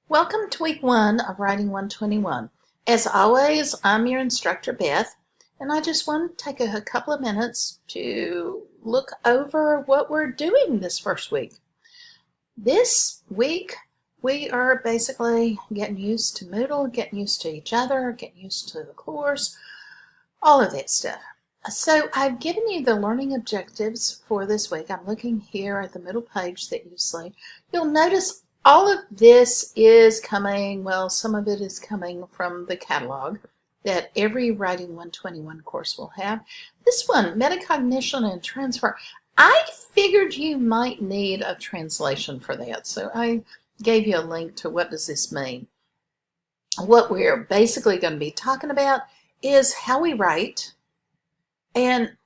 Welcome to week 1 of Writing 121. As always, I'm your instructor, Beth, and I just want to take a couple of minutes to look over what we're doing this first week. This week, we are basically getting used to Moodle, getting used to each other, getting used to the course, all of that stuff. So I've given you the learning objectives for this week. I'm looking here at the middle page that you see. You'll notice all of this is coming, well, some of it is coming from the catalog that every Writing 121 course will have. This one, Metacognition and Transfer, I figured you might need a translation for that, so I gave you a link to what does this mean. What we're basically going to be talking about is how we write and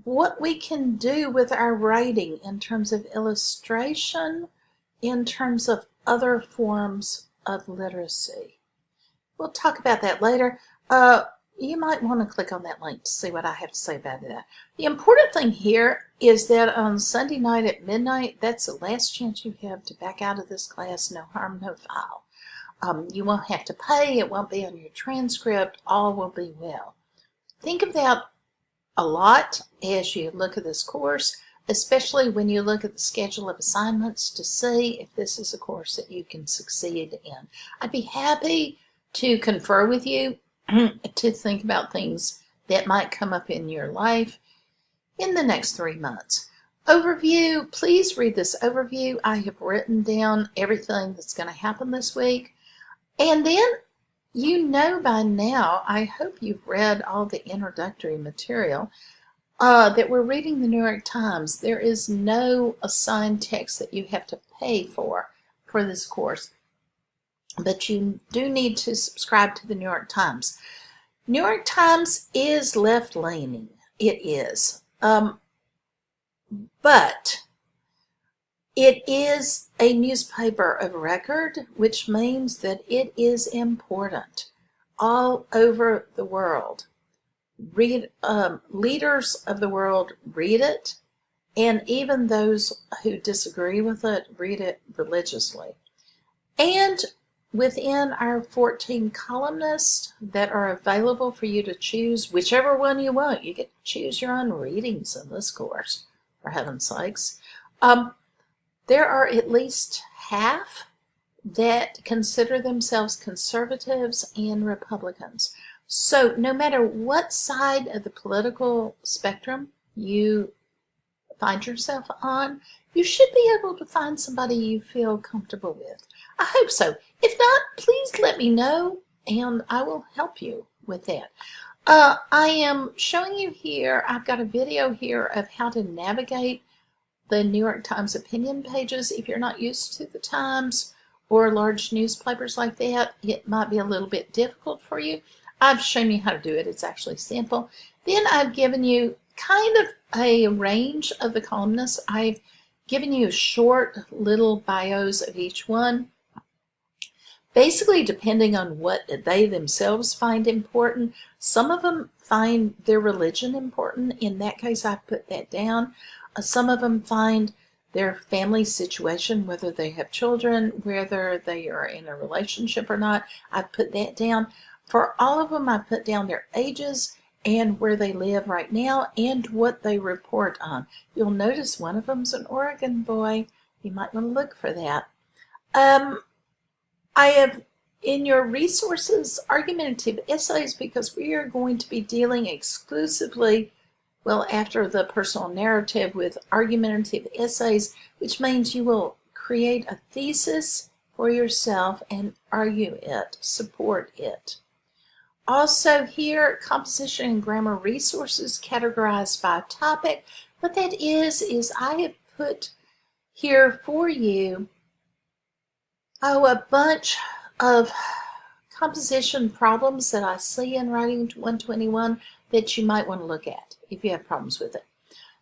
what we can do with our writing in terms of illustration, in terms of other forms of literacy. We'll talk about that later. You might want to click on that link to see what I have to say about that. The important thing here is that on Sunday night at midnight, that's the last chance you have to back out of this class. No harm, no foul. You won't have to pay. It won't be on your transcript. All will be well. Think of that a lot as you look at this course, especially when you look at the schedule of assignments to see if this is a course that you can succeed in. I'd be happy to confer with you to think about things that might come up in your life in the next 3 months. Overview, please read this overview. I have written down everything that's going to happen this week. And then, you know by now, I hope you've read all the introductory material, that we're reading the New York Times. There is no assigned text that you have to pay for this course, but you do need to subscribe to the New York Times. New York Times is left-leaning. It is. But it is a newspaper of record, which means that it is important all over the world. Leaders of the world read it, and even those who disagree with it read it religiously. And within our 14 columnists that are available for you to choose, whichever one you want, you get to choose your own readings in this course, for heaven's sakes. There are at least half that consider themselves conservatives and Republicans. So no matter what side of the political spectrum you find yourself on, you should be able to find somebody you feel comfortable with. I hope so. If not, please let me know and I will help you with that. I am showing you here, I've got a video here of how to navigate the New York Times opinion pages. If you're not used to the Times or large newspapers like that, it might be a little bit difficult for you. I've shown you how to do it. It's actually simple. Then I've given you kind of a range of the columnists. I've given you short little bios of each one, basically depending on what they themselves find important. Some of them find their religion important. In that case, I put that down. Some of them find their family situation, whether they have children, whether they are in a relationship or not. I put that down. For all of them, I put down their ages and where they live right now and what they report on. You'll notice one of them's an Oregon boy. You might want to look for that. I have in your resources argumentative essays, because we are going to be dealing exclusively, well, after the personal narrative, with argumentative essays, which means you will create a thesis for yourself and argue it, support it. Also here, composition and grammar resources categorized by topic. What that is I have put here for you, a bunch of composition problems that I see in Writing 121 that you might want to look at if you have problems with it.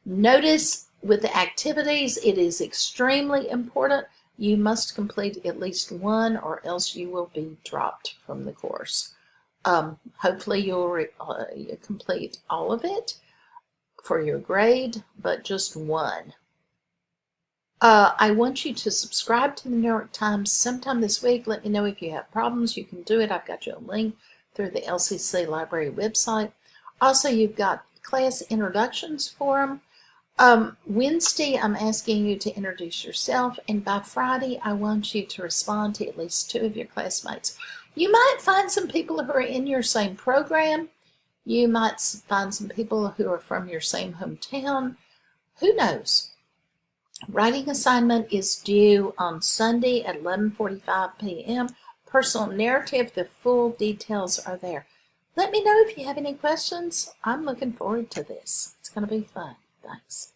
Notice with the activities, it is extremely important. You must complete at least one or else you will be dropped from the course. Hopefully you'll complete all of it for your grade, but just one. I want you to subscribe to the New York Times sometime this week. Let me know if you have problems. You can do it. I've got you a link through the LCC Library website. Also, you've got class introductions forum. Wednesday, I'm asking you to introduce yourself, and by Friday, I want you to respond to at least 2 of your classmates. You might find some people who are in your same program. You might find some people who are from your same hometown. Who knows? Writing assignment is due on Sunday at 11:45 p.m. Personal narrative, the full details are there. Let me know if you have any questions. I'm looking forward to this. It's going to be fun. Thanks.